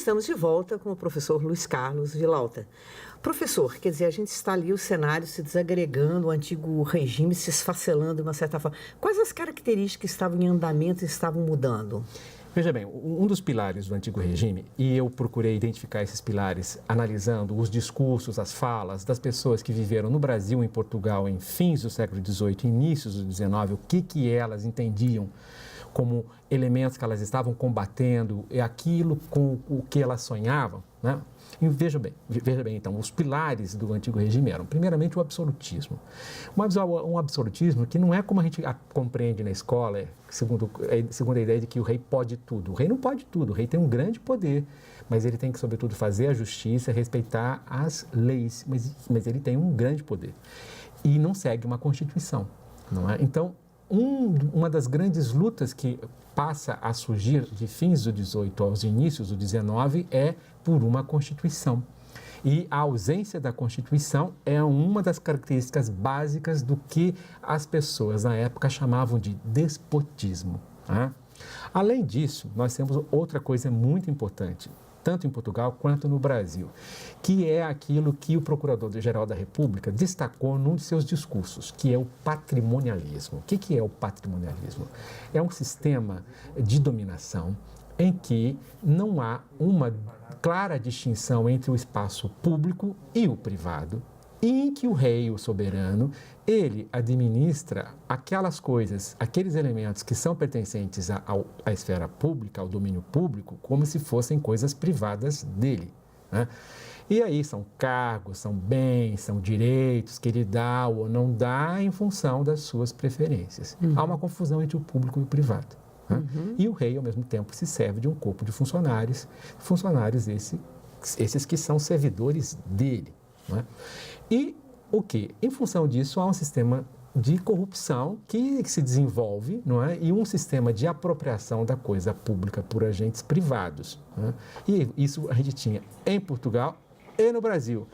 estamos de volta com o professor Luiz Carlos Vilauta. Professor, quer dizer, a gente está ali, o cenário se desagregando, o antigo regime se esfacelando de uma certa forma. Quais as características que estavam em andamento e estavam mudando? Veja bem, um dos pilares do antigo regime, e eu procurei identificar esses pilares analisando os discursos, as falas das pessoas que viveram no Brasil e em Portugal em fins do século XVIII e inícios do XIX, o que elas entendiam como elementos que elas estavam combatendo, e aquilo com o que elas sonhavam, né? E veja bem, então, os pilares do antigo regime eram, primeiramente, o absolutismo. Um absolutismo que não é como a gente compreende na escola, segundo a ideia de que o rei pode tudo. O rei não pode tudo, o rei tem um grande poder, mas ele tem que, sobretudo, fazer a justiça, respeitar as leis, mas ele tem um grande poder. E não segue uma Constituição, não é? Então, uma das grandes lutas que passa a surgir de fins do XVIII aos inícios do XIX é por uma Constituição. E a ausência da Constituição é uma das características básicas do que as pessoas na época chamavam de despotismo, né? Além disso, nós temos outra coisa muito importante, tanto em Portugal quanto no Brasil, que é aquilo que o Procurador-Geral da República destacou num de seus discursos, que é o patrimonialismo. O que é o patrimonialismo? É um sistema de dominação em que não há uma clara distinção entre o espaço público e o privado, e em que o rei, o soberano, ele administra aquelas coisas, aqueles elementos que são pertencentes à esfera pública, ao domínio público, como se fossem coisas privadas dele, né? E aí são cargos, são bens, são direitos que ele dá ou não dá em função das suas preferências. Há uma confusão entre o público e o privado, né? E o rei, ao mesmo tempo, se serve de um corpo de funcionários esses que são servidores dele, né? E o que? Em função disso, há um sistema de corrupção que se desenvolve, não é? E um sistema de apropriação da coisa pública por agentes privados, né? E isso a gente tinha em Portugal e no Brasil.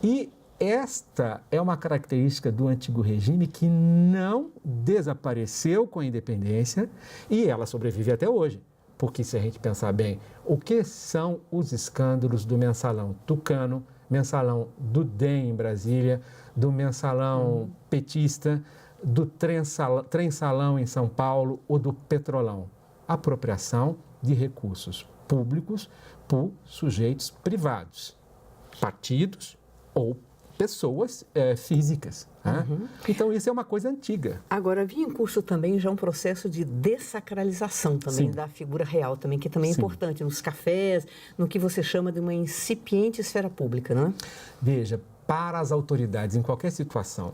E esta é uma característica do antigo regime que não desapareceu com a independência e ela sobrevive até hoje. Porque se a gente pensar bem, o que são os escândalos do mensalão tucano, mensalão do DEM em Brasília, do mensalão petista, do trem-salão em São Paulo ou do petrolão? Apropriação de recursos públicos por sujeitos privados, partidos ou pessoas físicas, né? Então, isso é uma coisa antiga. Agora, havia em curso também já um processo de dessacralização também Sim. da figura real, também, que também é Sim. importante nos cafés, no que você chama de uma incipiente esfera pública, não é? Veja, para as autoridades, em qualquer situação,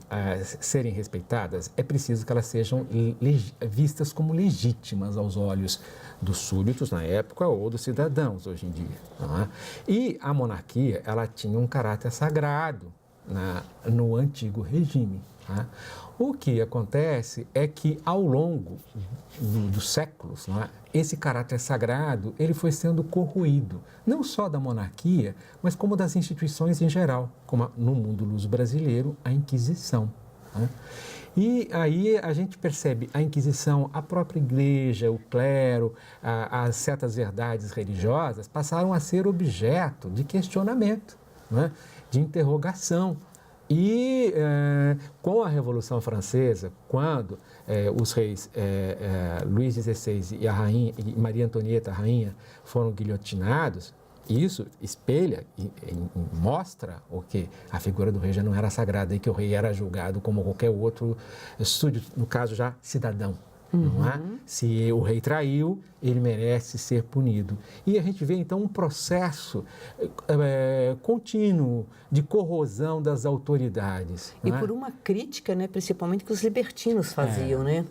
serem respeitadas, é preciso que elas sejam vistas como legítimas aos olhos dos súditos na época ou dos cidadãos hoje em dia, não é? E a monarquia, ela tinha um caráter sagrado no antigo regime, né? O que acontece é que, ao longo dos séculos, não é, esse caráter sagrado ele foi sendo corroído, não só da monarquia, mas como das instituições em geral, como no mundo luso brasileiro, a Inquisição, né? E aí a gente percebe a Inquisição, a própria igreja, o clero, as certas verdades religiosas passaram a ser objeto de questionamento, né, de interrogação. E com a Revolução Francesa, quando os reis Luís XVI e a rainha, e Maria Antonieta, a rainha, foram guilhotinados, isso espelha e mostra o que a figura do rei já não era sagrada e que o rei era julgado como qualquer outro súdito, no caso já cidadão. Não é? Se o rei traiu, ele merece ser punido. E a gente vê, então, um processo contínuo de corrosão das autoridades. E por uma crítica, né, principalmente que os libertinos faziam, né?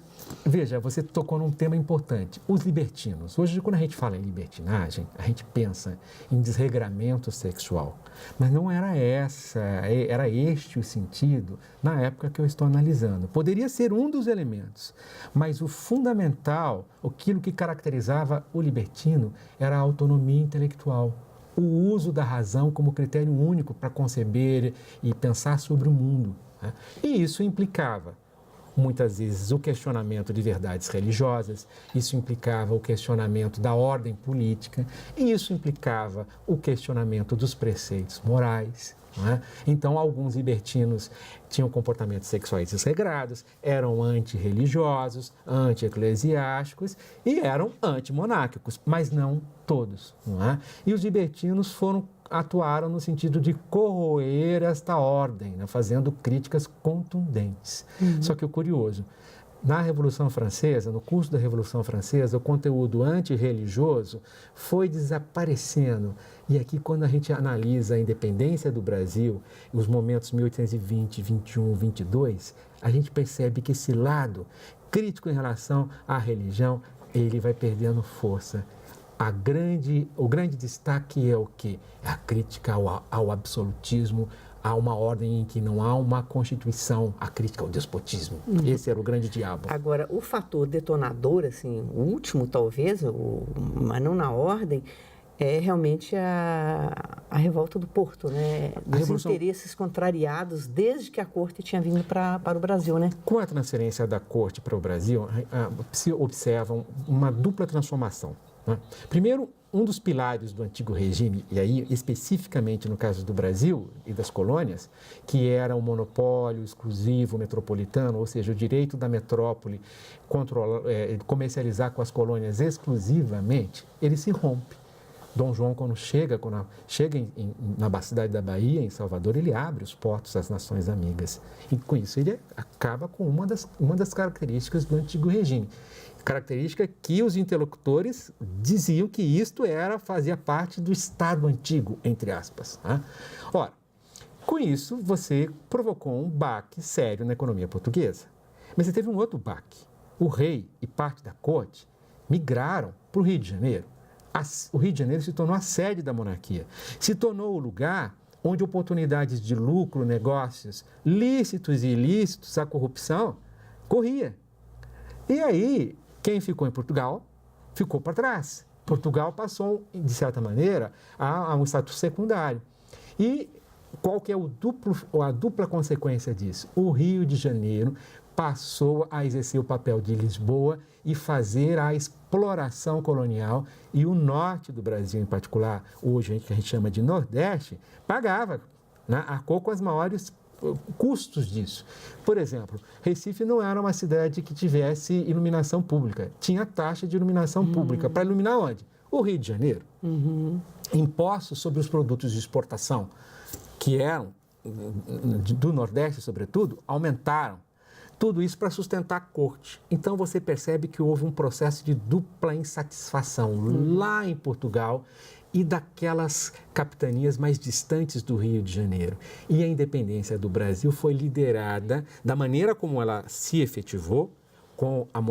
Veja, você tocou num tema importante, os libertinos. Hoje, quando a gente fala em libertinagem, a gente pensa em desregramento sexual. Mas não era era este o sentido na época que eu estou analisando. Poderia ser um dos elementos, mas o fundamental, aquilo que caracterizava o libertino, era a autonomia intelectual, o uso da razão como critério único para conceber e pensar sobre o mundo, né? E isso implicava muitas vezes o questionamento de verdades religiosas, isso implicava o questionamento da ordem política e isso implicava o questionamento dos preceitos morais. Não é? Então, alguns libertinos tinham comportamentos sexuais desregrados, eram antirreligiosos, anti-eclesiásticos e eram antimonárquicos, mas não todos. Não é? E os libertinos atuaram no sentido de corroer esta ordem, né, fazendo críticas contundentes. Só que o curioso, na Revolução Francesa, no curso da Revolução Francesa, o conteúdo antirreligioso foi desaparecendo. E aqui, quando a gente analisa a independência do Brasil, os momentos 1820, 21, 22, a gente percebe que esse lado crítico em relação à religião, ele vai perdendo força. O grande destaque é o quê? É a crítica ao absolutismo, a uma ordem em que não há uma constituição, a crítica ao despotismo. Esse era o grande diabo. Agora, o fator detonador, assim, o último talvez, mas não na ordem, é realmente a revolta do Porto, né? Dos interesses contrariados desde que a corte tinha vindo para o Brasil, né? Com a transferência da corte para o Brasil, se observa uma dupla transformação. Né? Primeiro, um dos pilares do antigo regime, e aí especificamente no caso do Brasil e das colônias, que era o monopólio exclusivo metropolitano, ou seja, o direito da metrópole comercializar com as colônias exclusivamente, ele se rompe. Dom João, quando chega na cidade da Bahia, em Salvador, ele abre os portos às nações amigas. E com isso ele acaba com uma das características do antigo regime. Característica que os interlocutores diziam que isto fazia parte do Estado antigo, entre aspas. Né? Ora, com isso você provocou um baque sério na economia portuguesa. Mas você teve um outro baque. O rei e parte da corte migraram para o Rio de Janeiro. O Rio de Janeiro se tornou a sede da monarquia. Se tornou o lugar onde oportunidades de lucro, negócios lícitos e ilícitos, a corrupção, corria. E aí, quem ficou em Portugal ficou para trás. Portugal passou, de certa maneira, a um status secundário. E qual que é a dupla consequência disso? O Rio de Janeiro passou a exercer o papel de Lisboa e fazer a exploração colonial, e o norte do Brasil, em particular, hoje que a gente chama de Nordeste, pagava, né, arcou com os maiores custos disso. Por exemplo, Recife não era uma cidade que tivesse iluminação pública, tinha taxa de iluminação pública. Para iluminar onde? O Rio de Janeiro. Impostos sobre os produtos de exportação, que eram do Nordeste, sobretudo, aumentaram. Tudo isso para sustentar a corte. Então, você percebe que houve um processo de dupla insatisfação lá em Portugal e daquelas capitanias mais distantes do Rio de Janeiro. E a independência do Brasil foi liderada da maneira como ela se efetivou, com a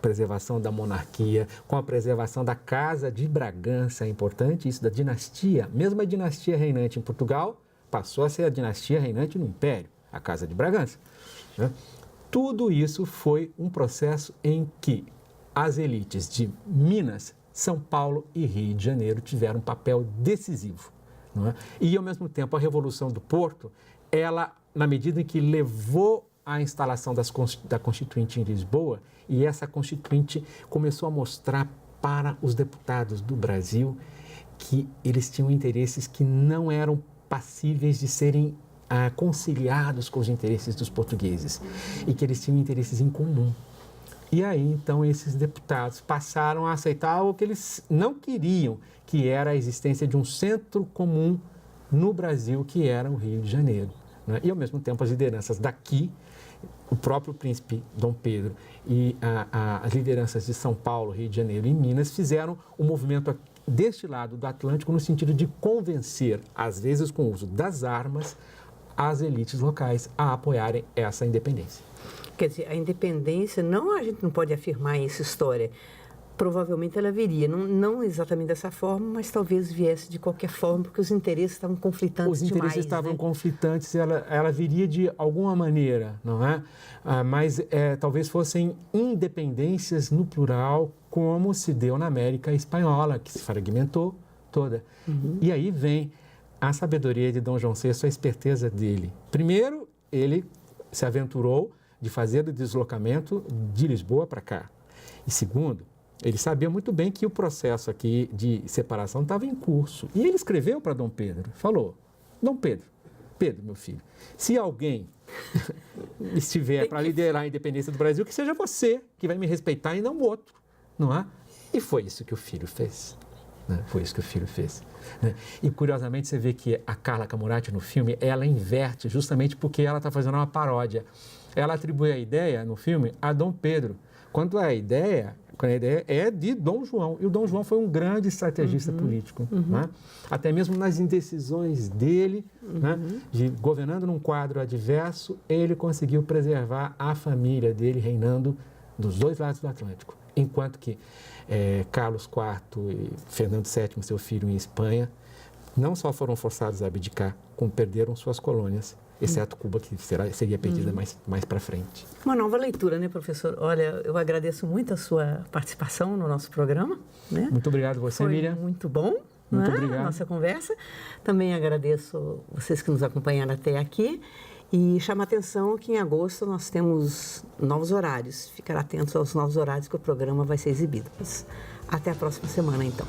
preservação da monarquia, com a preservação da Casa de Bragança, é importante isso, da dinastia. Mesmo a dinastia reinante em Portugal passou a ser a dinastia reinante no Império, a Casa de Bragança, né? Tudo isso foi um processo em que as elites de Minas, São Paulo e Rio de Janeiro tiveram um papel decisivo. Não é? E, ao mesmo tempo, a Revolução do Porto, ela, na medida em que levou à instalação da Constituinte em Lisboa, e essa Constituinte começou a mostrar para os deputados do Brasil que eles tinham interesses que não eram passíveis de serem conciliados com os interesses dos portugueses e que eles tinham interesses em comum. E aí, então, esses deputados passaram a aceitar o que eles não queriam, que era a existência de um centro comum no Brasil, que era o Rio de Janeiro. Né? E, ao mesmo tempo, as lideranças daqui, o próprio príncipe Dom Pedro e as lideranças de São Paulo, Rio de Janeiro e Minas fizeram um movimento deste lado do Atlântico no sentido de convencer, às vezes com o uso das armas, as elites locais a apoiarem essa independência. Quer dizer, a independência, a gente não pode afirmar essa história. Provavelmente ela viria, não exatamente dessa forma, mas talvez viesse de qualquer forma, porque os interesses estavam conflitantes demais. Os interesses estavam conflitantes, ela viria de alguma maneira, não é? Mas talvez fossem independências no plural, como se deu na América Espanhola, que se fragmentou toda. E aí vem a sabedoria de Dom João VI, a esperteza dele. Primeiro, ele se aventurou de fazer o deslocamento de Lisboa para cá. E segundo, ele sabia muito bem que o processo aqui de separação estava em curso. E ele escreveu para Dom Pedro, falou, Dom Pedro, meu filho, se alguém estiver para liderar a independência do Brasil, que seja você, que vai me respeitar e não o outro, não é? E foi isso que o filho fez. Né? Foi isso que o filho fez. Né? E, curiosamente, você vê que a Carla Camurati, no filme, ela inverte justamente porque ela está fazendo uma paródia. Ela atribui a ideia, no filme, a Dom Pedro, quando a ideia é de Dom João. E o Dom João foi um grande estrategista político. Né? Até mesmo nas indecisões dele, né? Governando num quadro adverso, ele conseguiu preservar a família dele reinando dos dois lados do Atlântico. Enquanto que Carlos IV e Fernando VII, seu filho, em Espanha, não só foram forçados a abdicar, como perderam suas colônias, exceto Cuba, que seria perdida mais para frente. Uma nova leitura, né, professor? Olha, eu agradeço muito a sua participação no nosso programa. Né? Muito obrigado a você, Miriam. Muito bom. Muito obrigado. A nossa conversa. Também agradeço vocês que nos acompanharam até aqui. E chama a atenção que em agosto nós temos novos horários. Ficar atentos aos novos horários que o programa vai ser exibido. Até a próxima semana, então.